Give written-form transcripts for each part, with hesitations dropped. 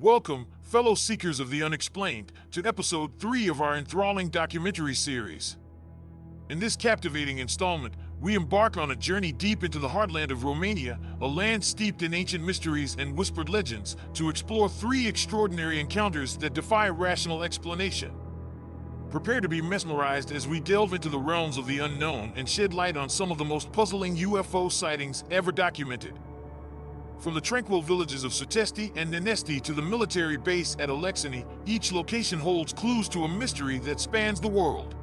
Welcome, fellow seekers of the unexplained, to episode 3 of our enthralling documentary series. In this captivating installment, we embark on a journey deep into the heartland of Romania, a land steeped in ancient mysteries and whispered legends, to explore 3 extraordinary encounters that defy rational explanation. Prepare to be mesmerized as we delve into the realms of the unknown and shed light on some of the most puzzling UFO sightings ever documented. From the tranquil villages of Certesti and Nanesti to the military base at Alexeni, each location holds clues to a mystery that spans the world.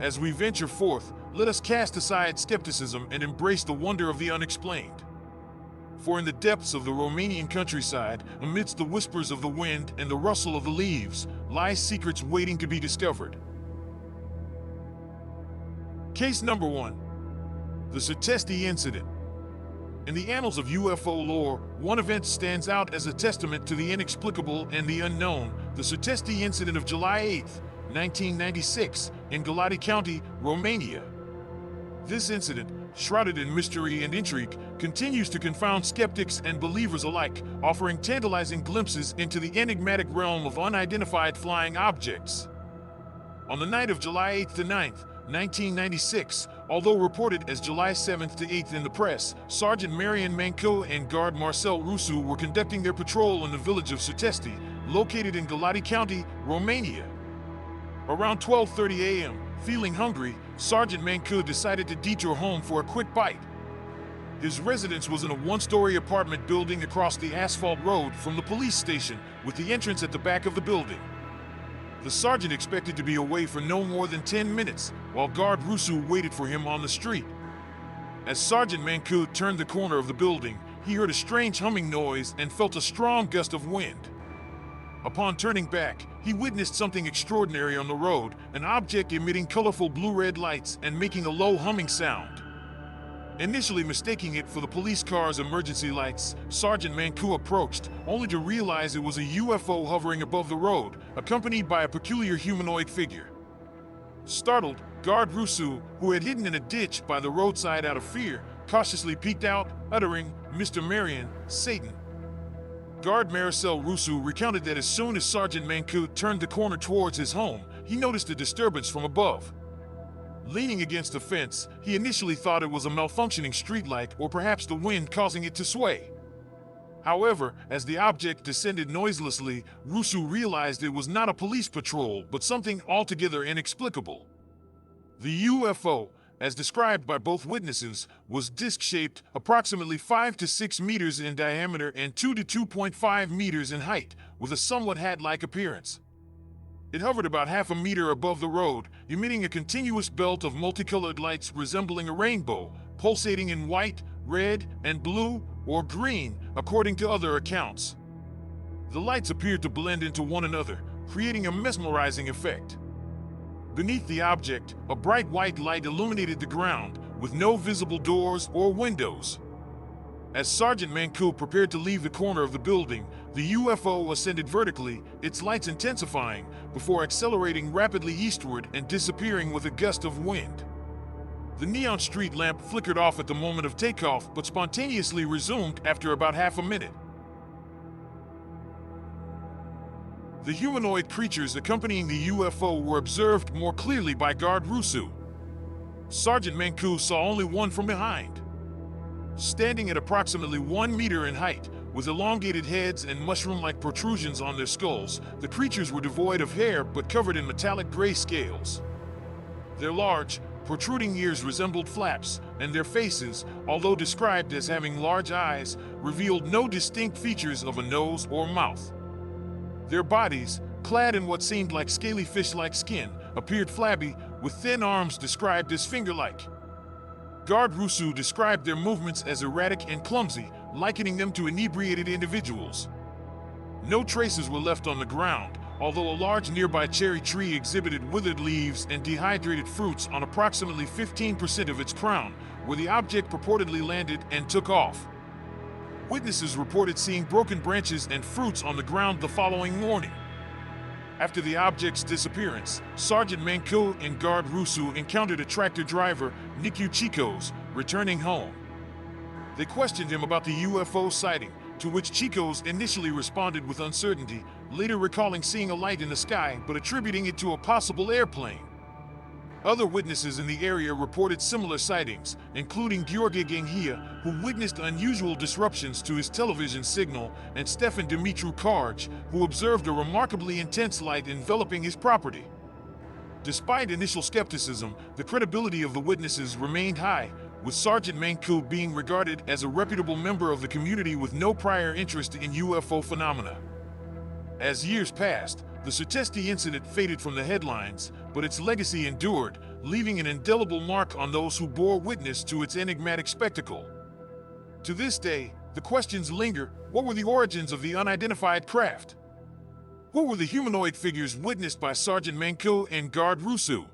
As we venture forth, let us cast aside skepticism and embrace the wonder of the unexplained. For in the depths of the Romanian countryside, amidst the whispers of the wind and the rustle of the leaves, lie secrets waiting to be discovered. Case number 1. The Certesti Incident. In the annals of UFO lore, one event stands out as a testament to the inexplicable and the unknown, the Certesti Incident of July 8, 1996, in Galati County, Romania. This incident, shrouded in mystery and intrigue, continues to confound skeptics and believers alike, offering tantalizing glimpses into the enigmatic realm of unidentified flying objects. On the night of July 8th to 9th, 1996, although reported as July 7th to 8th in the press, Sergeant Marian Manco and Guard Marcel Rusu were conducting their patrol in the village of Certesti, located in Galati County, Romania. Around 12:30 a.m., feeling hungry, Sergeant Manco decided to detour home for a quick bite. His residence was in a one-story apartment building across the asphalt road from the police station, with the entrance at the back of the building. The sergeant expected to be away for no more than 10 minutes, while Guard Rusu waited for him on the street. As Sergeant Manco turned the corner of the building, he heard a strange humming noise and felt a strong gust of wind. Upon turning back, he witnessed something extraordinary on the road, an object emitting colorful blue-red lights and making a low humming sound. Initially mistaking it for the police car's emergency lights, Sergeant Manco approached, only to realize it was a UFO hovering above the road, accompanied by a peculiar humanoid figure. Startled, Guard Rusu, who had hidden in a ditch by the roadside out of fear, cautiously peeked out, uttering, "Mr. Marian, Satan." Guard Marcel Rusu recounted that as soon as Sergeant Manco turned the corner towards his home, he noticed a disturbance from above. Leaning against the fence, he initially thought it was a malfunctioning streetlight or perhaps the wind causing it to sway. However, as the object descended noiselessly, Rusu realized it was not a police patrol but something altogether inexplicable. The UFO, as described by both witnesses, was disc-shaped, approximately 5 to 6 meters in diameter and 2 to 2.5 meters in height, with a somewhat hat-like appearance. It hovered about half a meter above the road, emitting a continuous belt of multicolored lights resembling a rainbow, pulsating in white, red, and blue, or green, according to other accounts. The lights appeared to blend into one another, creating a mesmerizing effect. Beneath the object, a bright white light illuminated the ground, with no visible doors or windows. As Sergeant Manco prepared to leave the corner of the building, the UFO ascended vertically, its lights intensifying, before accelerating rapidly eastward and disappearing with a gust of wind. The neon street lamp flickered off at the moment of takeoff but spontaneously resumed after about half a minute. The humanoid creatures accompanying the UFO were observed more clearly by Guard Rusu. Sergeant Manco saw only one from behind. Standing at approximately 1 meter in height, with elongated heads and mushroom-like protrusions on their skulls, the creatures were devoid of hair but covered in metallic gray scales. Their large, protruding ears resembled flaps, and their faces, although described as having large eyes, revealed no distinct features of a nose or mouth. Their bodies, clad in what seemed like scaly fish-like skin, appeared flabby, with thin arms described as finger-like. Guard Rusu described their movements as erratic and clumsy, likening them to inebriated individuals. No traces were left on the ground, although a large nearby cherry tree exhibited withered leaves and dehydrated fruits on approximately 15% of its crown, where the object purportedly landed and took off. Witnesses reported seeing broken branches and fruits on the ground the following morning. After the object's disappearance, Sergeant Manco and Guard Rusu encountered a tractor driver, Nicu Chicos, returning home. They questioned him about the UFO sighting, to which Chicos initially responded with uncertainty, later recalling seeing a light in the sky but attributing it to a possible airplane. Other witnesses in the area reported similar sightings, including Gheorghe Ganghia, who witnessed unusual disruptions to his television signal, and Stefan Dumitru Karj, who observed a remarkably intense light enveloping his property. Despite initial skepticism, the credibility of the witnesses remained high, with Sergeant Mancu being regarded as a reputable member of the community with no prior interest in UFO phenomena. As years passed, the Certesti Incident faded from the headlines, but its legacy endured, leaving an indelible mark on those who bore witness to its enigmatic spectacle. To this day, the questions linger: what were the origins of the unidentified craft? What were the humanoid figures witnessed by Sergeant Manco and Guard Rusu?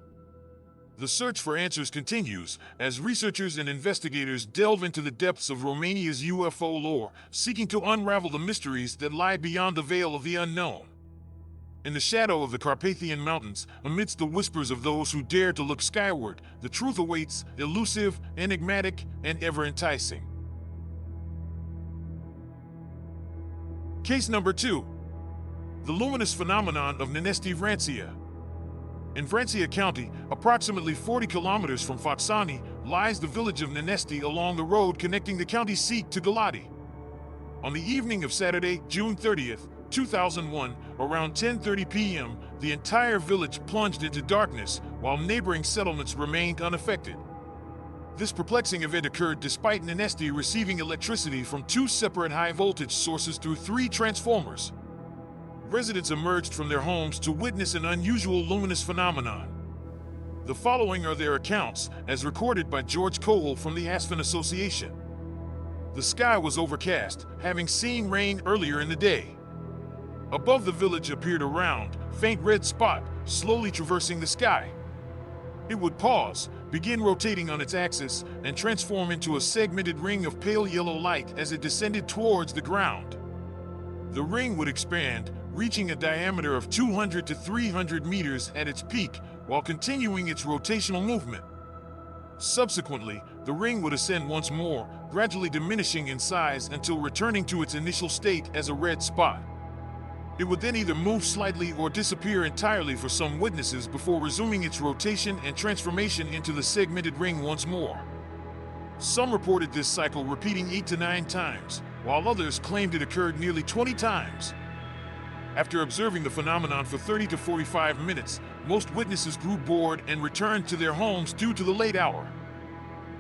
The search for answers continues as researchers and investigators delve into the depths of Romania's UFO lore, seeking to unravel the mysteries that lie beyond the veil of the unknown. In the shadow of the Carpathian Mountains, amidst the whispers of those who dare to look skyward, the truth awaits, elusive, enigmatic, and ever-enticing. Case number 2. The luminous phenomenon of Nanesti, Vrancia. In Vrancia County, approximately 40 kilometers from Foxani, lies the village of Nanesti along the road connecting the county seat to Galati. On the evening of Saturday, June 30th, 2001, around 10:30 p.m., the entire village plunged into darkness while neighboring settlements remained unaffected. This perplexing event occurred despite Nanesti receiving electricity from 2 separate high-voltage sources through 3 transformers. Residents emerged from their homes to witness an unusual luminous phenomenon. The following are their accounts, as recorded by George Cole from the Aspen Association. The sky was overcast, having seen rain earlier in the day. Above the village appeared a round, faint red spot, slowly traversing the sky. It would pause, begin rotating on its axis, and transform into a segmented ring of pale yellow light as it descended towards the ground. The ring would expand, reaching a diameter of 200 to 300 meters at its peak, while continuing its rotational movement. Subsequently, the ring would ascend once more, gradually diminishing in size until returning to its initial state as a red spot. It would then either move slightly or disappear entirely for some witnesses before resuming its rotation and transformation into the segmented ring once more. Some reported this cycle repeating 8 to 9 times, while others claimed it occurred nearly 20 times. After observing the phenomenon for 30 to 45 minutes, most witnesses grew bored and returned to their homes due to the late hour.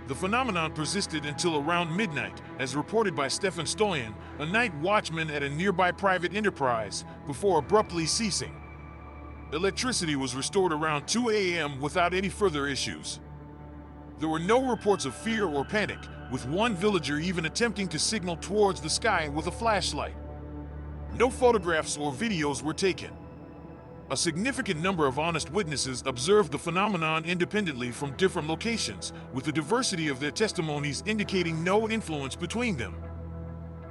The phenomenon persisted until around midnight, as reported by Stefan Stoyan, a night watchman at a nearby private enterprise, before abruptly ceasing. Electricity was restored around 2 a.m. without any further issues. There were no reports of fear or panic, with one villager even attempting to signal towards the sky with a flashlight. No photographs or videos were taken. A significant number of honest witnesses observed the phenomenon independently from different locations, with the diversity of their testimonies indicating no influence between them.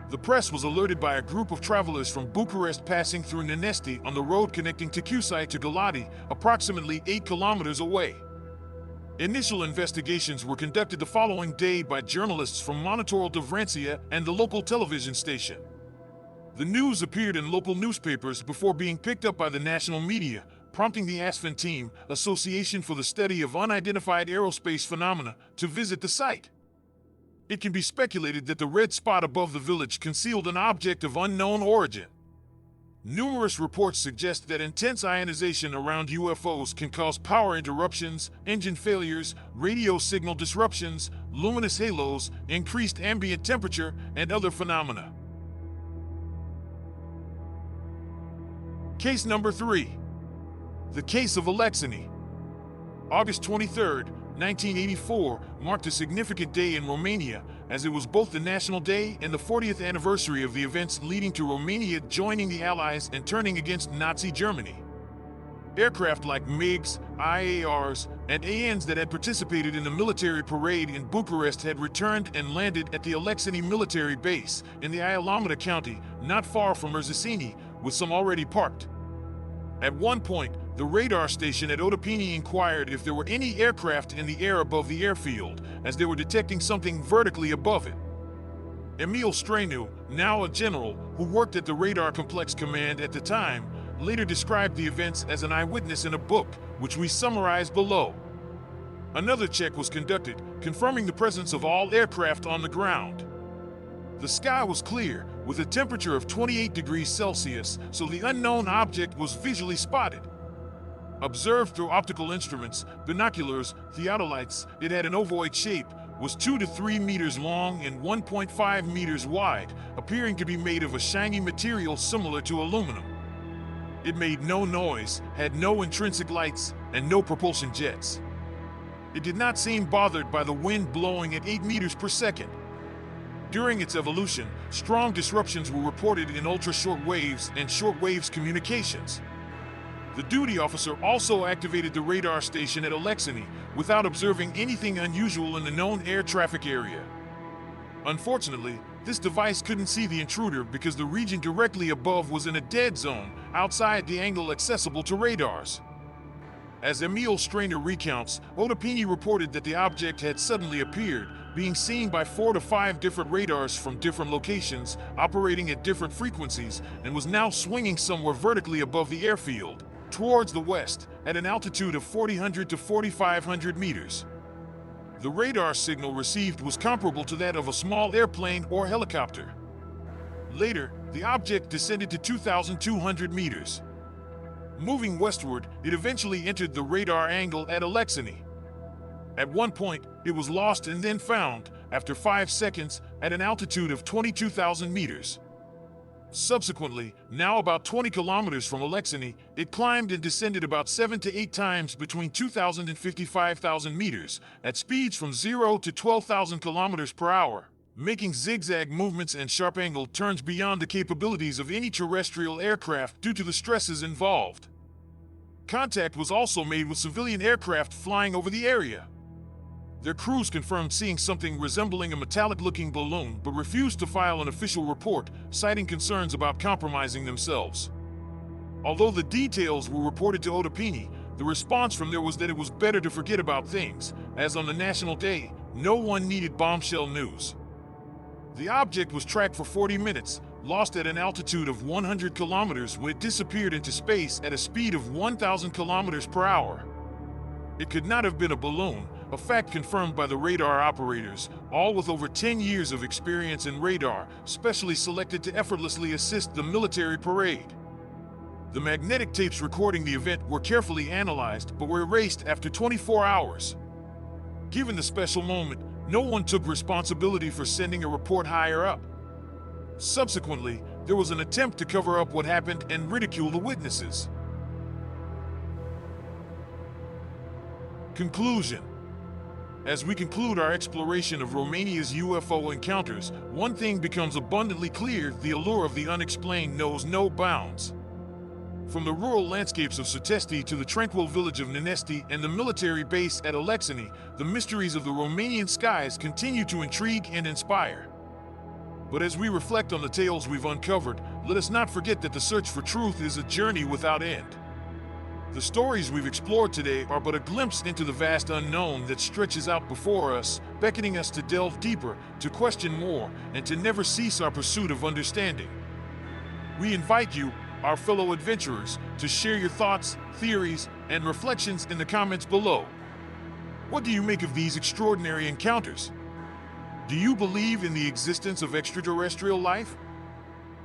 The press was alerted by a group of travelers from Bucharest passing through Nanesti on the road connecting Ticusai to Galati, approximately 8 kilometers away. Initial investigations were conducted the following day by journalists from Monitorul de Vrancia and the local television station. The news appeared in local newspapers before being picked up by the national media, prompting the ASFAN team, Association for the Study of Unidentified Aerospace Phenomena, to visit the site. It can be speculated that the red spot above the village concealed an object of unknown origin. Numerous reports suggest that intense ionization around UFOs can cause power interruptions, engine failures, radio signal disruptions, luminous halos, increased ambient temperature, and other phenomena. Case number 3. The case of Alexeni. August 23, 1984, marked a significant day in Romania as it was both the National Day and the 40th anniversary of the events leading to Romania joining the Allies and turning against Nazi Germany. Aircraft like MiGs, IARs, and ANs that had participated in the military parade in Bucharest had returned and landed at the Alexeni military base in the Alameda County, not far from Sesty, with some already parked. At one point, the radar station at Otopeni inquired if there were any aircraft in the air above the airfield, as they were detecting something vertically above it. Emil Stranu, now a general who worked at the Radar Complex Command at the time, later described the events as an eyewitness in a book, which we summarize below. Another check was conducted, confirming the presence of all aircraft on the ground. The sky was clear, with a temperature of 28 degrees Celsius, so the unknown object was visually spotted. Observed through optical instruments, binoculars, theodolites, it had an ovoid shape, was 2 to 3 meters long and 1.5 meters wide, appearing to be made of a shiny material similar to aluminum. It made no noise, had no intrinsic lights, and no propulsion jets. It did not seem bothered by the wind blowing at 8 meters per second. During its evolution, strong disruptions were reported in ultra-short waves and short waves communications. The duty officer also activated the radar station at Alexeni without observing anything unusual in the known air traffic area. Unfortunately, this device couldn't see the intruder because the region directly above was in a dead zone, outside the angle accessible to radars. As Emil Stranu recounts, Otopeni reported that the object had suddenly appeared, being seen by 4 to 5 different radars from different locations, operating at different frequencies, and was now swinging somewhere vertically above the airfield, towards the west, at an altitude of 4,000 to 4,500 meters. The radar signal received was comparable to that of a small airplane or helicopter. Later, the object descended to 2,200 meters. Moving westward, it eventually entered the radar angle at Alexeni. At one point, it was lost and then found, after 5 seconds, at an altitude of 22,000 meters. Subsequently, now about 20 kilometers from Alexeni, it climbed and descended about 7 to 8 times between 2,000 and 55,000 meters, at speeds from 0 to 12,000 kilometers per hour, making zigzag movements and sharp-angled turns beyond the capabilities of any terrestrial aircraft due to the stresses involved. Contact was also made with civilian aircraft flying over the area. Their crews confirmed seeing something resembling a metallic-looking balloon, but refused to file an official report, citing concerns about compromising themselves. Although the details were reported to Otopeni, the response from there was that it was better to forget about things, as on the National Day, no one needed bombshell news. The object was tracked for 40 minutes, lost at an altitude of 100 kilometers when it disappeared into space at a speed of 1,000 kilometers per hour. It could not have been a balloon, a fact confirmed by the radar operators, all with over 10 years of experience in radar, specially selected to effortlessly assist the military parade. The magnetic tapes recording the event were carefully analyzed but were erased after 24 hours. Given the special moment, no one took responsibility for sending a report higher up. Subsequently, there was an attempt to cover up what happened and ridicule the witnesses. Conclusion. As we conclude our exploration of Romania's UFO encounters, one thing becomes abundantly clear: the allure of the unexplained knows no bounds. From the rural landscapes of Certesti to the tranquil village of Nanesti and the military base at Alexeni, the mysteries of the Romanian skies continue to intrigue and inspire. But as we reflect on the tales we've uncovered, let us not forget that the search for truth is a journey without end. The stories we've explored today are but a glimpse into the vast unknown that stretches out before us, beckoning us to delve deeper, to question more, and to never cease our pursuit of understanding. We invite you, our fellow adventurers, to share your thoughts, theories, and reflections in the comments below. What do you make of these extraordinary encounters? Do you believe in the existence of extraterrestrial life?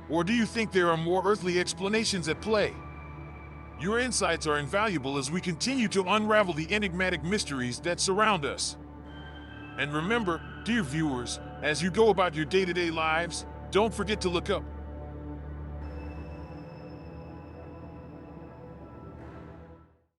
Or do you think there are more earthly explanations at play? Your insights are invaluable as we continue to unravel the enigmatic mysteries that surround us. And remember, dear viewers, as you go about your day-to-day lives, don't forget to look up.